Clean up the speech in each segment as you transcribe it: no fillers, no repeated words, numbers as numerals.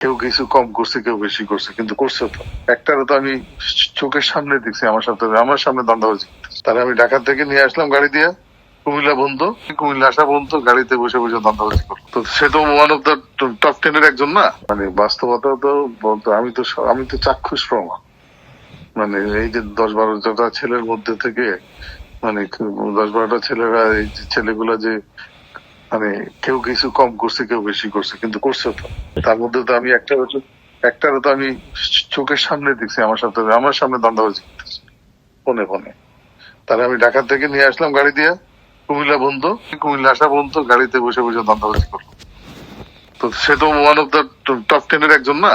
কেউ কিছু কম করছে, কেউ বেশি করছে, কিন্তু করছে তো। একটারও তো আমি চোখের সামনে দেখছি আমার সামনে দান্দাবাজি করতেছে। তাহলে আমি ঢাকা থেকে নিয়ে আসলাম গাড়ি দিয়ে কুমিল্লা বন্ধ, কুমিল্লা আসা বন্ধ, গাড়িতে বসে বসে দান্দাবাজি করলো। তো সে তো ওয়ান অফ দ্য টপ 10 এর একজন না। মানে বাস্তবতা তো বলতো, আমি তো চাক্ষুষ প্রমাণ। মানে এই যে 10-12টা ছেলের মধ্যে থেকে, মানে 10-12টা ছেলেরা, এই যে ছেলেগুলা যে, মানে কেউ কিছু কম করছে, কেউ বেশি করছে, কিন্তু করছে তো। তার মধ্যে তো আমি একটারও তো আমি চোখের সামনে দেখছি আমার সামনে দান্দাবাজি করতেছে ফোনে ফোনে। তাহলে আমি ঢাকা থেকে নিয়ে আসলাম গাড়ি দিয়ে কুমিল্লা বন্ধ, কুমিল্লা আসা বন্ধ, গাড়িতে বসে বসে দান্দাবাজি করলো। তো সে তো ওয়ান অফ দ্য টপ 10 এর একজন না।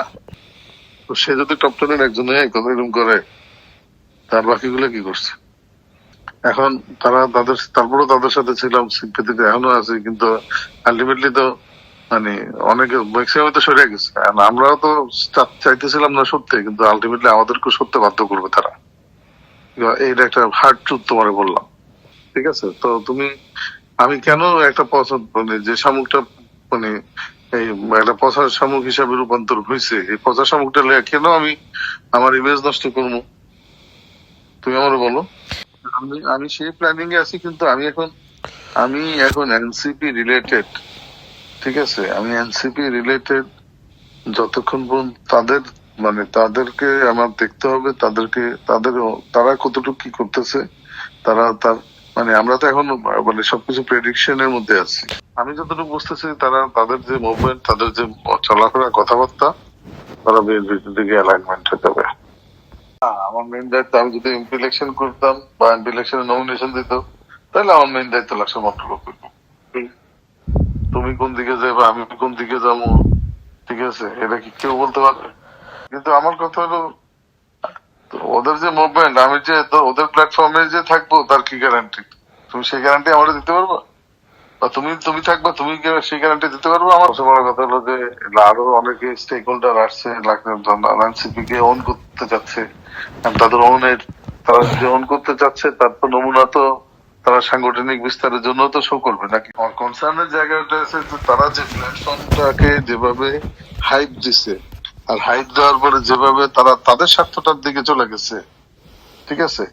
তো সে যদি টপ 10 এর একজন হয়ে এরকম করে, তার বাকিগুলো কি করছে? এখন তারপরেও তাদের সাথে ছিলাম, সিম্পেথিতে এখনো আছে, কিন্তু আলটিমেটলি তো মানে অনেকে ম্যাক্সিমাম তো সরে গেছে। আর আমরাও তো চাইতেছিলাম না সত্যি, কিন্তু আলটিমেটলি আমাদেরকে সত্যি বাধ্য করবে তারা। এইটা একটা হার্ড ট্রুথ তোমারে বললাম, ঠিক আছে? তো আমি কেন একটা পছন্দ, মানে যে শামুকটা, মানে এই একটা পচার শামুক হিসাবে রূপান্তর হয়েছে, এই পচা শামুকটা কেন আমি আমার ইমেজ নষ্ট করবো? তুমি আমার বলো। আমি সেই প্ল্যানিং এ আছি, কিন্তু আমি এখন এনসিপি রিলেটেড, ঠিক আছে? আমি এনসিপি রিলেটেড যতক্ষণ পর্যন্ত তাদেরকে আমার দেখতে হবে, তারা কতটুকু কি করতেছে, তার আমরা তো এখন সবকিছু প্রেডিকশন এর মধ্যে আছি। আমি যতটুকু বুঝতেছি, তাদের যে মুভমেন্ট, তাদের যে চলাফেরা, কথাবার্তা, তারা বিএনপির দিকে অ্যালাইনমেন্ট হয়ে যাবে। আমার মেইন দায়িত্ব, আমি যদি এমপি ইলেকশন করতাম বা এমপি ইলেকশনে নমিনেশন দিত, তাহলে আমার মেইন দায়িত্ব লাগছে মন্ত্রক। তুমি কোন দিকে যাবে, আমি কোন দিকে যাবো, ঠিক আছে? এটা কি কেউ বলতে পারবে? কিন্তু আমার কথা হলো, ওদের যে মুভমেন্ট, আমি যে তো ওদের প্ল্যাটফর্মে যে থাকবো, তার কি গ্যারান্টি? তুমি সেই গ্যারান্টি আমাকে দিতে পারবা? বা তুমি থাকবা, তুমি কি সেই গ্যারান্টি দিতে পারবো? আমার সবচেয়ে বড় কথা হলো যে আরো অনেকে স্টেক হোল্ডার আসছে, এনসিপি কে ওন করতে চাচ্ছে। তাদের ওনের, তারা যে ওন করতে চাচ্ছে, তার তো নমুনা তো তারা সাংগঠনিক বিস্তারের জন্য তো শো করবে নাকি? আমার কনসার্নের জায়গাটা আছে যে তারা যে প্ল্যাটফর্মটাকে যেভাবে হাইপ দিছে, আর হাইপ দেওয়ার পরে যেভাবে তারা তাদের স্বার্থটার দিকে চলে গেছে, ঠিক আছে?